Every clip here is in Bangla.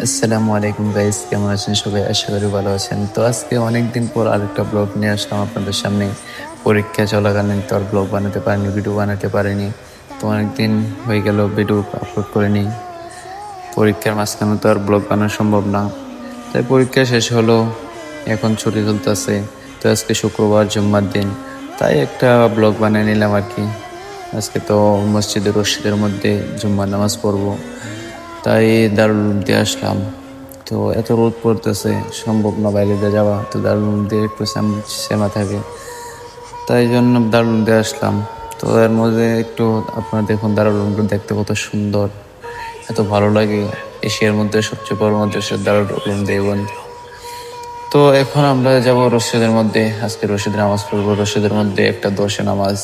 আসসালামু আলাইকুম গাইস, কেমন আছেন সবাই? আশা করি ভালো আছেন। তো আজকে অনেকদিন পর আরেকটা ব্লগ নিয়ে আসলাম আপনাদের সামনে। পরীক্ষা চলাকালীন তো আর ব্লগ বানাতে পারিনি, ভিডিও বানাতে পারিনি। তো অনেকদিন হয়ে গেল ভিডিও আপলোড করিনি। পরীক্ষার মাঝখানে তো আর ব্লগ বানানো সম্ভব না। তাই পরীক্ষা শেষ হলো, এখন ছুটি চলতেছে। তো আজকে শুক্রবার, জুম্মার দিন, তাই একটা ব্লগ বানিয়ে নিলাম আর কি। আজকে তো মসজিদের মধ্যে জুম্মার নামাজ পড়বো, তাই দারুল উলুম দিয়ে আসলাম। তো এত রোদ পড়তেছে, সম্ভব না বাইরে দিয়ে যাওয়া। তো দারুল উলুম দিয়ে একটু সেমা থাকে, তাই জন্য দারুল উলুম দিয়ে আসলাম। তো এর মধ্যে একটু আপনারা দেখুন, দারুল উলুম দেখতে কত সুন্দর, এত ভালো লাগে। এশিয়ার মধ্যে সবচেয়ে বড় মাদ্রাসা দারুল উলুম দেওবন্দ। তো এখন আমরা যাব রশিদের মধ্যে। আজকে রশিদের নামাজ পড়বো। রশিদের মধ্যে একটা দর্শে নামাজ,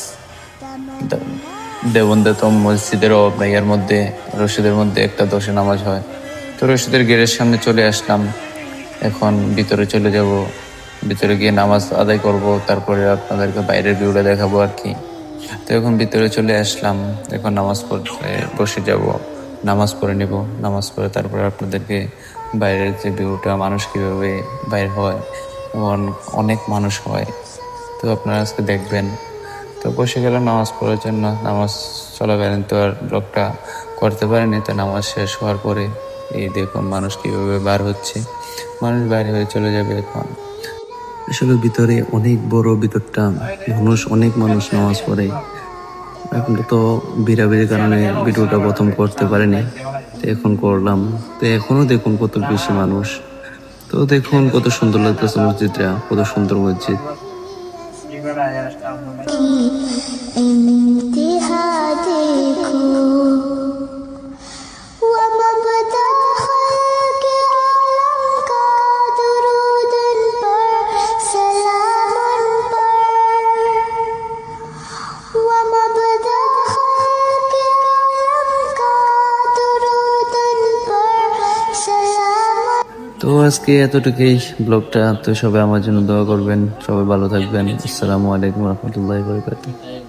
দেওবন্দে তো মসজিদেরও ইয়ের মধ্যে, রশিদের মধ্যে একটা দর্শে নামাজ হয়। তো রশিদের গেটের সামনে চলে আসলাম। এখন ভিতরে চলে যাব, ভিতরে গিয়ে নামাজ আদায় করব, তারপরে আপনাদেরকে বাইরের ভিউটা দেখাবো আর কি। তো এখন ভিতরে চলে আসলাম, এখন নামাজ পড়তে বসে যাব, নামাজ পড়ে নেব। নামাজ পড়ে তারপরে আপনাদেরকে বাইরের যে ভিউটা, মানুষ কীভাবে বাইর হয়, এবং অনেক মানুষ হয়, তো আপনারা আজকে দেখবেন। তো বসে গেলাম নামাজ পড়ার জন্য। নামাজ চলাকালীন তো আর ব্লগটা করতে পারিনি। তো নামাজ শেষ হওয়ার পরে এই দেখুন মানুষ কীভাবে বার হচ্ছে, মানুষ বাইরে হয়ে চলে যাবে এখন। আসলে ভিতরে অনেক বড়, ভিতরটা অনেক মানুষ নামাজ পড়ে। এখন তো ভিড়াভিড়ির কারণে ভিডিওটা প্রথম করতে পারিনি, তো এখন করলাম। তো এখনো দেখুন কত বেশি মানুষ। তো দেখুন কত সুন্দর লাগতেছে মসজিদটা, কত সুন্দর মসজিদ। इंतहा देखो वमबदा खल्क़ आलम का दुरूदन पर सलामन पर वमबदा खल्क़ आलम का दुरूदन पर सलामन। তো আজকে এতটুকুই ব্লগটা। তো সবাই আমার জন্য দোয়া করবেন, সবাই ভালো থাকবেন। আসসালামু আলাইকুম রহমতুল্লাহি ওয়া বারাকাতুহু।